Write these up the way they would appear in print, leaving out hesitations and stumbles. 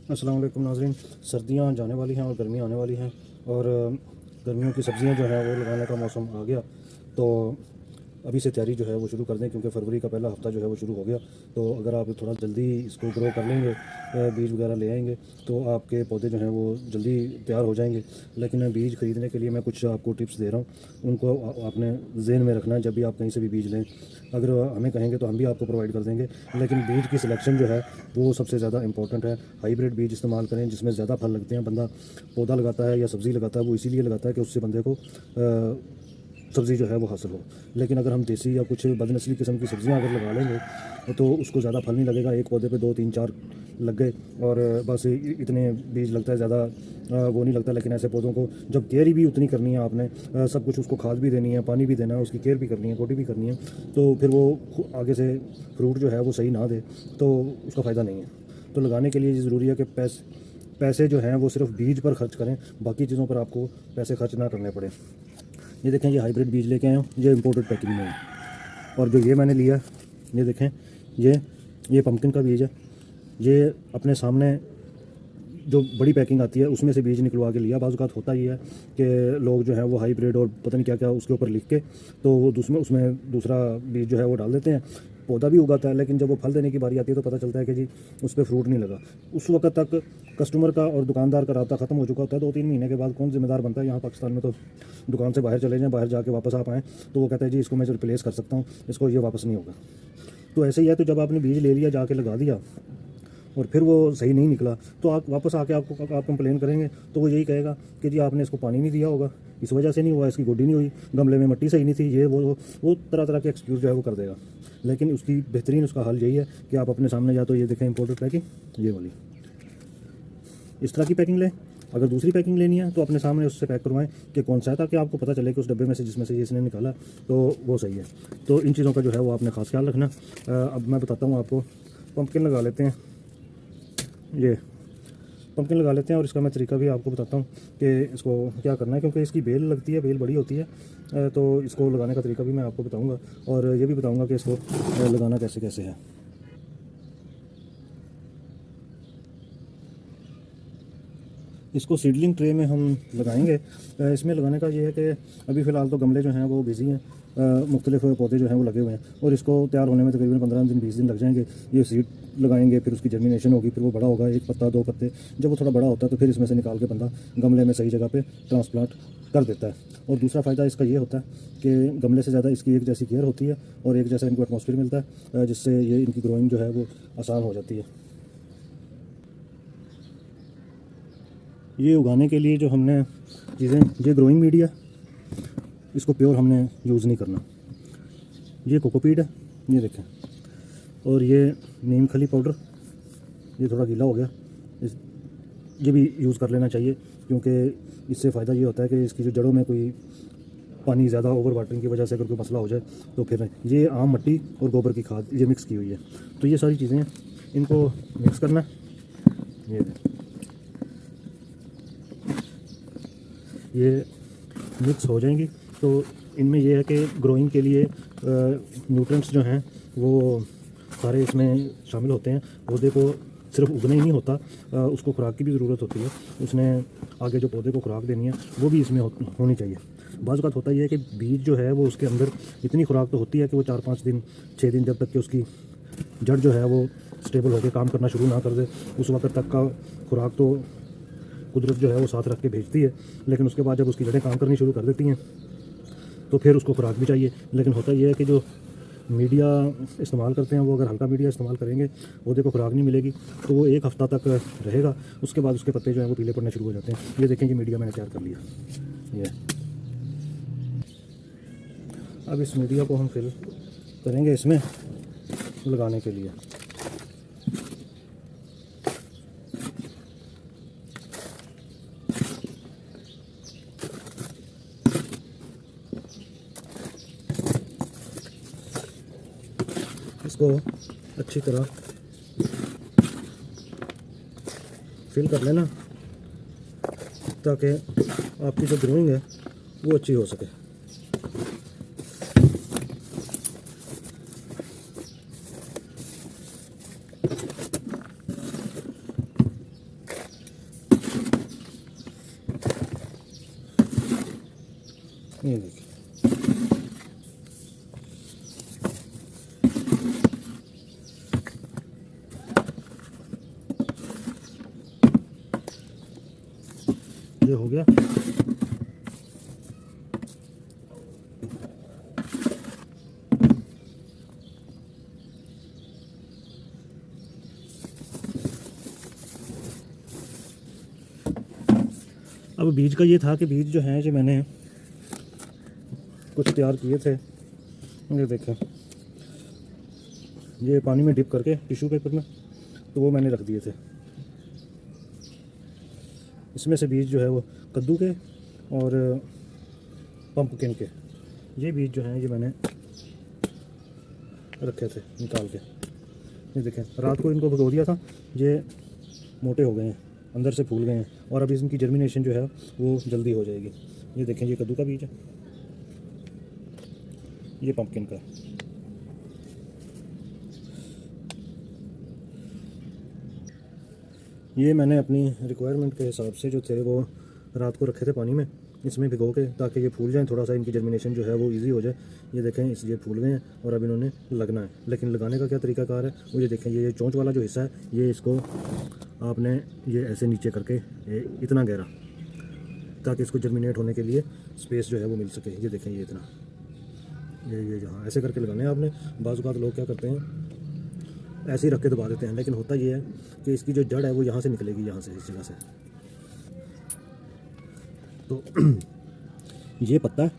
अस्सलाम वालेकुम नाज़रीन। सर्दियाँ जाने वाली हैं और गर्मियाँ आने वाली हैं और गर्मियों की सब्ज़ियाँ जो हैं वो लगाने का मौसम आ गया। तो अभी से तैयारी जो है वो शुरू कर दें, क्योंकि फरवरी का पहला हफ़्ता जो है वो शुरू हो गया। तो अगर आप थोड़ा जल्दी इसको ग्रो कर लेंगे, बीज वगैरह ले आएंगे, तो आपके पौधे जो हैं वो जल्दी तैयार हो जाएंगे। लेकिन बीज ख़रीदने के लिए मैं कुछ आपको टिप्स दे रहा हूँ, उनको आपने ज़हन में रखना है जब भी आप कहीं से भी बीज लें। अगर हमें कहेंगे तो हम भी आपको प्रोवाइड कर देंगे, लेकिन बीज की सिलेक्शन जो है वो सबसे ज़्यादा इंपॉर्टेंट है। हाइब्रिड बीज इस्तेमाल करें जिसमें ज़्यादा फल लगते हैं। बंदा पौधा लगाता है या सब्ज़ी लगाता है वो इसीलिए लगाता है कि उससे बंदे को सब्ज़ी जो है वो हासिल हो। लेकिन अगर हम देसी या कुछ बदनस्ली किस्म की सब्ज़ियाँ अगर लगा लेंगे तो उसको ज़्यादा फल नहीं लगेगा। एक पौधे पे 2 3 4 लग गए और बस इतने बीज लगता है, ज़्यादा वो नहीं लगता। लेकिन ऐसे पौधों को जब केयर भी उतनी करनी है आपने, सब कुछ उसको खाद भी देनी है, पानी भी देना है, उसकी केयर भी करनी है, गोडी भी करनी है, तो फिर वो आगे से फ्रूट जो है वो सही ना दे तो उसका फ़ायदा नहीं है। तो लगाने के लिए ये ज़रूरी है कि पैसे जो हैं वो सिर्फ बीज पर खर्च करें, बाकी चीज़ों पर आपको पैसे खर्च ना करने पड़े। ये देखें, ये हाइब्रिड बीज लेके आए हूँ, ये इंपोर्टेड पैकिंग में है। और जो ये मैंने लिया, ये देखें, ये पम्पकिन का बीज है। ये अपने सामने जो बड़ी पैकिंग आती है उसमें से बीज निकलवा के लिया। बाज़ औक़ात होता ही है कि लोग जो है वो हाइब्रिड और पता नहीं क्या क्या उसके ऊपर लिख के तो वो उसमें दूसरा बीज जो है वो डाल देते हैं। पौधा भी उगाता है, लेकिन जब वो फल देने की बारी आती है तो पता चलता है कि जी उस पर फ्रूट नहीं लगा। उस वक्त तक कस्टमर का और दुकानदार का राब्ता ख़त्म हो चुका होता है। 2 3 महीने के बाद कौन ज़िम्मेदार बनता है? यहाँ पाकिस्तान में तो दुकान से बाहर चले जाएँ, बाहर जाके वापस आप आएँ तो वो कहता है जी इसको मैं रिप्लेस कर सकता हूँ, इसको ये वापस नहीं होगा। तो ऐसे ही है। तो जब आपने बीज ले लिया, जाके लगा दिया और फिर वो सही नहीं निकला, तो आप वापस आके आप कंप्लेन करेंगे तो वो यही कहेगा कि जी आपने इसको पानी नहीं दिया होगा, इस वजह से नहीं हुआ, इसकी गोडी नहीं हुई, गमले में मिट्टी सही नहीं थी, ये वो तरह तरह के एक्सक्यूज़ जो है वो कर देगा। लेकिन उसकी बेहतरीन उसका हल यही है कि आप अपने सामने या तो ये देखें इंपोर्टेड पैकिंग, ये वाली इस तरह की पैकिंग लें। अगर दूसरी पैकिंग लेनी है तो अपने सामने उससे पैक करवाएं कि कौन सा है, ताकि आपको पता चले कि उस डब्बे में से जिसमें से ये इसने निकाला तो वो सही है। तो इन चीज़ों का जो है वो आपने खास ख्याल रखना। अब मैं बताता हूँ आपको। पम्पकिन लगा लेते हैं, ये पम्पकिन लगा लेते हैं और इसका मैं तरीका भी आपको बताता हूँ कि इसको क्या करना है, क्योंकि इसकी बेल लगती है, बेल बड़ी होती है। तो इसको लगाने का तरीका भी मैं आपको बताऊँगा और ये भी बताऊँगा कि इसको लगाना कैसे कैसे है। इसको सीडलिंग ट्रे में हम लगाएंगे। इसमें लगाने का ये है कि अभी फ़िलहाल तो गमले जो हैं वो बिज़ी हैं, मुख्तलिफ पौधे जो हैं वो लगे हुए हैं और इसको तैयार होने में तकरीबन 15 दिन 20 दिन लग जाएंगे। ये सीड लगाएंगे, फिर उसकी जर्मिनेशन होगी, फिर वो बड़ा होगा, 1 पत्ता 2 पत्ते। जब वो थोड़ा बड़ा होता है तो फिर इसमें से निकाल के बंदा गमले में सही जगह पे ट्रांसप्लांट कर देता है। और दूसरा फ़ायदा इसका ये होता है कि गमले से ज़्यादा इसकी एक जैसी केयर होती है और एक जैसा इनको एटमॉस्फेयर मिलता है, जिससे ये इनकी ग्रोइंग जो है वो आसान हो जाती है। ये उगाने के लिए जो हमने चीज़ें, ये ग्रोइंग मीडिया, इसको प्योर हमने यूज़ नहीं करना। ये कोकोपीट है, ये देखें, और ये नीम खली पाउडर, ये थोड़ा गीला हो गया, ये भी यूज़ कर लेना चाहिए, क्योंकि इससे फ़ायदा ये होता है कि इसकी जो जड़ों में कोई पानी ज़्यादा ओवर वाटरिंग की वजह से अगर कोई मसला हो जाए तो फिर ये आम मट्टी और गोबर की खाद ये मिक्स की हुई है। तो ये सारी चीज़ें इनको मिक्स करना, ये मिक्स हो जाएंगी तो इनमें यह है कि ग्रोइंग के लिए न्यूट्रिएंट्स जो हैं वो सारे इसमें शामिल होते हैं। पौधे को सिर्फ उगना ही नहीं होता, उसको खुराक की भी ज़रूरत होती है। उसने आगे जो पौधे को खुराक देनी है वो भी इसमें होनी चाहिए। बाज़ औक़ात होता ही है कि बीज जो है वो उसके अंदर इतनी खुराक तो होती है कि वो 4-5 दिन 6 दिन जब तक कि उसकी जड़ जो है वो स्टेबल होकर काम करना शुरू ना कर दे, उस वक्त तक का खुराक तो कुदरत जो है वो साथ रख के भेजती है। लेकिन उसके बाद जब उसकी जड़ें काम करनी शुरू कर देती हैं तो फिर उसको खुराक भी चाहिए। लेकिन होता ये है कि जो मीडिया इस्तेमाल करते हैं वो अगर हल्का मीडिया इस्तेमाल करेंगे, पौधे को खुराक नहीं मिलेगी तो वो 1 हफ़्ता तक रहेगा, उसके बाद उसके पत्ते जो हैं वो पीले पड़ने शुरू हो जाते हैं। ये देखें, ये मीडिया मैंने तैयार कर लिया। ये अब इस मीडिया को हम फिल करेंगे इसमें लगाने के लिए। इसको अच्छी तरह फिल कर लेना ताकि आपकी जो ग्रोइंग है वो अच्छी हो सके। ये देखिए, ये हो गया। अब बीज का ये था कि बीज जो हैं जो मैंने कुछ तैयार किए थे, ये देखें, ये पानी में डिप करके टिश्यू पेपर में, तो वो मैंने रख दिए थे। इसमें से बीज जो है वो कद्दू के और पंपकिन के, ये बीज जो हैं ये मैंने रखे थे निकाल के। ये देखें, रात को इनको भिगो दिया था, ये मोटे हो गए हैं, अंदर से फूल गए हैं, और अभी इनकी जर्मिनेशन जो है वो जल्दी हो जाएगी। ये देखें, ये कद्दू का बीज है, ये पंपकिन का। ये मैंने अपनी रिक्वायरमेंट के हिसाब से जो थे वो रात को रखे थे पानी में, इसमें भिगो के, ताकि ये फूल जाएं, थोड़ा सा इनकी जर्मिनेशन जो है वो इजी हो जाए। ये देखें, ये फूल गए हैं और अब इन्होंने लगना है। लेकिन लगाने का क्या तरीकाकार है वो ये देखें, ये चोंच वाला जो हिस्सा है, ये इसको आपने ये ऐसे नीचे करके, ये इतना गहरा, ताकि इसको जर्मिनेट होने के लिए स्पेस जो है वो मिल सके। ये देखें, ये इतना, ये जहाँ ऐसे करके लगाने हैं आपने। बाज़ औक़ात लोग क्या करते हैं, ऐसे ही रख के दबा देते हैं, लेकिन होता ये है कि इसकी जो जड़ है वो यहाँ से निकलेगी, यहाँ से, इस जगह से। तो ये पत्ता है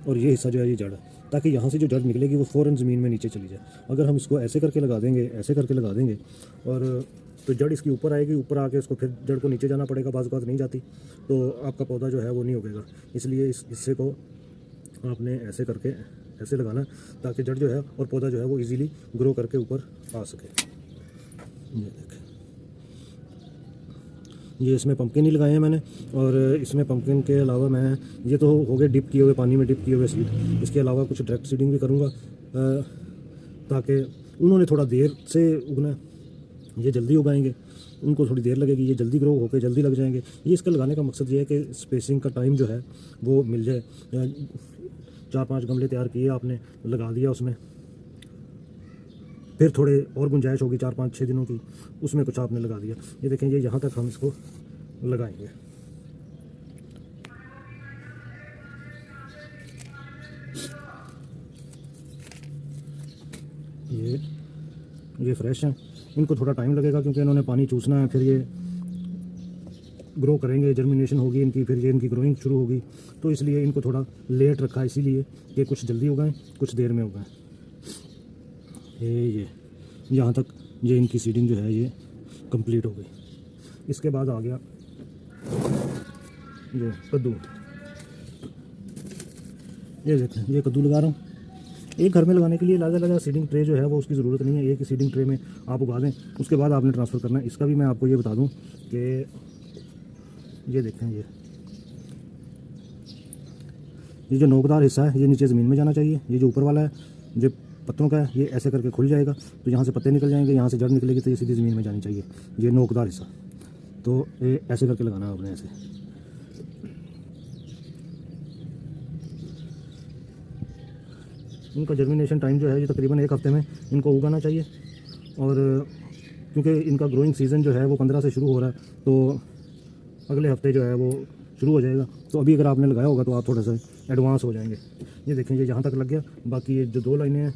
और ये हिस्सा जो है ये जड़ है, ताकि यहाँ से जो जड़ निकलेगी वो फ़ौरन ज़मीन में नीचे चली जाए। अगर हम इसको ऐसे करके लगा देंगे, ऐसे करके लगा देंगे, और तो जड़ इसकी ऊपर आएगी, ऊपर आके उसको फिर जड़ को नीचे जाना पड़ेगा, बाज़ औक़ात नहीं जाती, तो आपका पौधा जो है वो नहीं उगेगा। इसलिए इस हिस्से को आपने ऐसे करके ऐसे लगाना, ताकि जड़ जो है और पौधा जो है वो इजीली ग्रो करके ऊपर आ सके। ये देखें, ये इसमें पंपकिन ही लगाए हैं मैंने, और इसमें पंपकिन के अलावा मैं, ये तो हो गए डिप किए हुए, पानी में डिप किए हुए सीड, इसके अलावा कुछ डायरेक्ट सीडिंग भी करूँगा, ताकि उन्होंने थोड़ा देर से उगना, ये जल्दी उगाएंगे, उनको थोड़ी देर लगेगी, ये जल्दी ग्रो होकर जल्दी लग जाएंगे। ये इसका लगाने का मकसद ये है कि स्पेसिंग का टाइम जो है वो मिल जाए। 4-5 गमले तैयार किए आपने, लगा दिया उसमें, फिर थोड़े और गुंजाइश होगी 4-5-6 दिनों की, उसमें कुछ आपने लगा दिया। ये देखें, ये यहाँ तक हम इसको लगाएंगे। ये फ्रेश हैं, इनको थोड़ा टाइम लगेगा क्योंकि इन्होंने पानी चूसना है, फिर ये ग्रो करेंगे, जर्मिनेशन होगी इनकी, फिर ये इनकी ग्रोइंग शुरू होगी, तो इसलिए इनको थोड़ा लेट रखा है, इसीलिए कि कुछ जल्दी उगाएं, कुछ देर में उगाएं। ये यहाँ तक ये इनकी सीडिंग जो है ये कंप्लीट हो गई। इसके बाद आ गया ये कद्दू। ये देखें, ये कद्दू लगा रहा हूँ। एक घर में लगाने के लिए अलग सीडिंग ट्रे जो है वो उसकी ज़रूरत नहीं है, एक ही सीडिंग ट्रे में आप उगा दें, उसके बाद आपने ट्रांसफ़र करना है। इसका भी मैं आपको ये बता दूँ कि ये देखें, ये जो नोकदार हिस्सा है ये नीचे ज़मीन में जाना चाहिए। ये जो ऊपर वाला है जो पत्तों का है, ये ऐसे करके खुल जाएगा, तो यहाँ से पत्ते निकल जाएंगे, यहाँ से जड़ निकलेगी, तो ये सीधी ज़मीन में जानी चाहिए, ये नोकदार हिस्सा। तो ये ऐसे करके लगाना है आपने, ऐसे। इनका जर्मिनेशन टाइम जो है ये तकरीबन 1 हफ्ते में इनको उगाना चाहिए, और क्योंकि इनका ग्रोइंग सीज़न जो है वो 15 से शुरू हो रहा है, तो अगले हफ्ते जो है वो शुरू हो जाएगा। तो अभी अगर आपने लगाया होगा तो आप थोड़ा सा एडवांस हो जाएंगे। ये देखें, ये यहाँ तक लग गया, बाकी ये जो 2 लाइनें हैं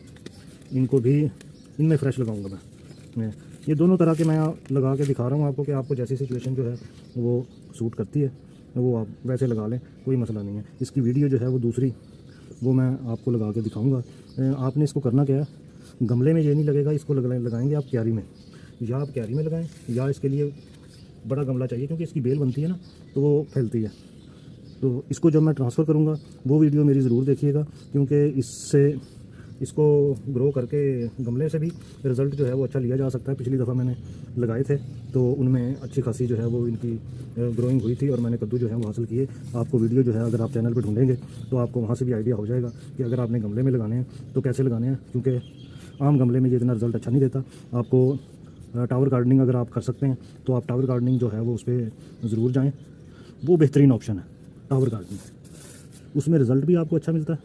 इनको भी इनमें फ्रेश लगाऊंगा मैं। ये दोनों तरह के मैं लगा के दिखा रहा हूँ आपको, कि आपको जैसी सिचुएशन जो है वो सूट करती है वो आप वैसे लगा लें, कोई मसला नहीं है। इसकी वीडियो जो है वो दूसरी, वो मैं आपको लगा के दिखाऊँगा। आपने इसको करना क्या है, गमले में ये नहीं लगेगा, इसको लगाएंगे आप क्यारी में, या आप क्यारी में लगाएं, या इसके लिए बड़ा गमला चाहिए, क्योंकि इसकी बेल बनती है ना तो वो फैलती है। तो इसको जब मैं ट्रांसफ़र करूँगा वो वीडियो मेरी ज़रूर देखिएगा, क्योंकि इससे इसको ग्रो करके गमले से भी रिज़ल्ट जो है वो अच्छा लिया जा सकता है। पिछली दफ़ा मैंने लगाए थे तो उनमें अच्छी खासी जो है वो इनकी ग्रोइंग हुई थी, और मैंने कद्दू जो है वो हासिल किए। आपको वीडियो जो है अगर आप चैनल पर ढूंढेंगे तो आपको वहाँ से भी आइडिया हो जाएगा कि अगर आपने गमले में लगाने हैं तो कैसे लगाने हैं, क्योंकि आम गमले में ये इतना रिज़ल्ट अच्छा नहीं देता। आपको टावर गार्डनिंग अगर आप कर सकते हैं तो आप टावर गार्डनिंग जो है वो उस पर ज़रूर जाएँ, वो बेहतरीन ऑप्शन है टावर गार्डनिंग। उसमें रिज़ल्ट भी आपको अच्छा मिलता है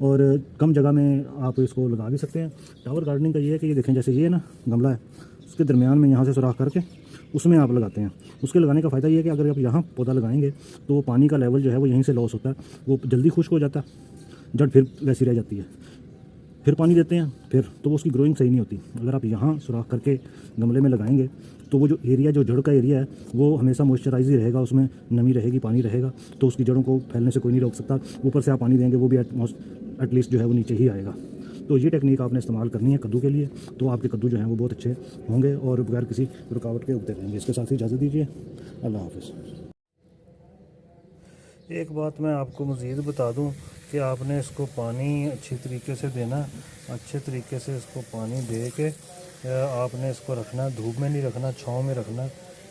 और कम जगह में आप इसको लगा भी सकते हैं। टावर गार्डनिंग का ये है कि ये देखें, जैसे ये ना गमला है, उसके दरमियान में यहाँ से सुराख करके उसमें आप लगाते हैं। उसके लगाने का फ़ायदा ये है कि अगर आप यहाँ पौधा लगाएंगे तो वो पानी का लेवल जो है वो यहीं से लॉस होता है, वो जल्दी खुश्क हो जाता है, जड़ फिर वैसी रह जाती है। फिर पानी देते हैं फिर तो वो उसकी ग्रोइंग सही नहीं होती। अगर आप यहाँ सुराख करके गमले में लगाएंगे तो वो जो एरिया, जो जड़ का एरिया है, वो हमेशा मॉइस्चराइज ही रहेगा, उसमें नमी रहेगी, पानी रहेगा, तो उसकी जड़ों को फैलने से कोई नहीं रोक सकता। ऊपर से आप पानी देंगे वो भी एटलीस्ट जो है वो नीचे ही आएगा। तो ये टेक्निक आपने इस्तेमाल करनी है कद्दू के लिए, तो आपके कद्दू जो हैं वो बहुत अच्छे होंगे और बगैर किसी रुकावट के उगते रहेंगे। इसके साथ ही इजाज़त दीजिए, अल्लाह हाफ़िज़। एक बात मैं आपको मज़ीद बता दूं कि आपने इसको पानी अच्छी तरीके से देना, अच्छे तरीके से इसको पानी दे के आपने इसको रखना, धूप में नहीं रखना, छाँव में रखना,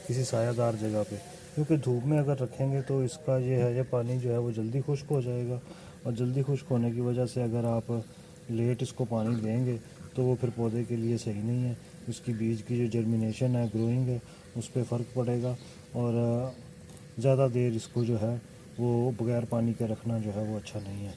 किसी सायादार जगह पे, क्योंकि धूप में अगर रखेंगे तो इसका ये है, ये पानी जो है वो जल्दी खुश्क हो जाएगा और जल्दी खुश्क होने की वजह से अगर आप लेट इसको पानी देंगे तो वो फिर पौधे के लिए सही नहीं है। उसकी बीज की जो जर्मिनेशन है, ग्रोइंग है, उस पर फ़र्क पड़ेगा और ज़्यादा देर इसको जो है वो बग़ैर पानी के रखना जो है वो अच्छा नहीं है।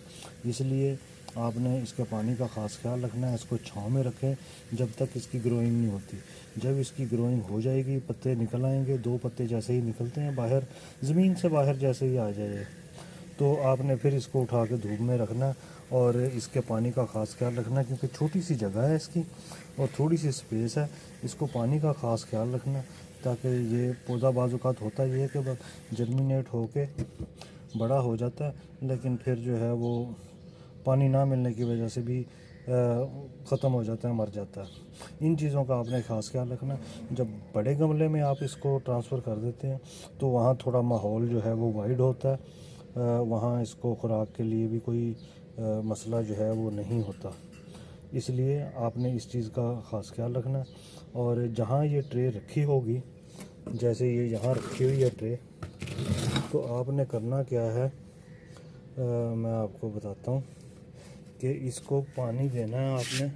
इसलिए आपने इसके पानी का ख़ास ख्याल रखना है। इसको छाँव में रखें जब तक इसकी ग्रोइंग नहीं होती। जब इसकी ग्रोइंग हो जाएगी, पत्ते निकल आएंगे, 2 पत्ते जैसे ही निकलते हैं बाहर, ज़मीन से बाहर जैसे ही आ जाए, तो आपने फिर इसको उठा के धूप में रखना और इसके पानी का ख़ास ख्याल रखना, क्योंकि छोटी सी जगह है इसकी और थोड़ी सी स्पेस है। इसको पानी का ख़ास ख्याल रखना ताकि ये पौधा बाज़ात होता ये है कि जर्मिनेट होके बड़ा हो जाता है, लेकिन फिर जो है वो पानी ना मिलने की वजह से भी ख़त्म हो जाता है, मर जाता है। इन चीज़ों का आपने ख़ास ख्याल रखना। जब बड़े गमले में आप इसको ट्रांसफ़र कर देते हैं तो वहाँ थोड़ा माहौल जो है वो वाइड होता है, वहाँ इसको खुराक के लिए भी कोई मसला जो है वो नहीं होता। इसलिए आपने इस चीज़ का ख़ास ख्याल रखना। और जहाँ ये ट्रे रखी होगी, जैसे ये यहाँ रखी हुई है ट्रे, तो आपने करना क्या है, मैं आपको बताता हूँ कि इसको पानी देना है आपने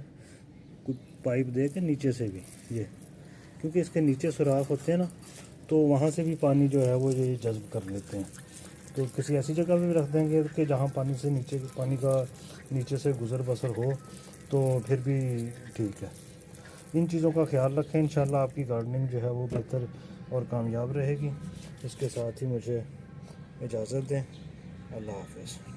कुछ पाइप दे के नीचे से भी, ये क्योंकि इसके नीचे सुराख होते हैं ना, तो वहाँ से भी पानी जो है वो ये जज़्ब कर लेते हैं। तो किसी ऐसी जगह पे भी रख देंगे कि जहाँ पानी से नीचे, पानी का नीचे से गुज़र बसर हो, तो फिर भी ठीक है। इन चीज़ों का ख्याल रखें, इंशाल्लाह आपकी गार्डनिंग जो है वो बेहतर और कामयाब रहेगी। इसके साथ ही मुझे इजाज़त दें, अल्लाह हाफ़िज़।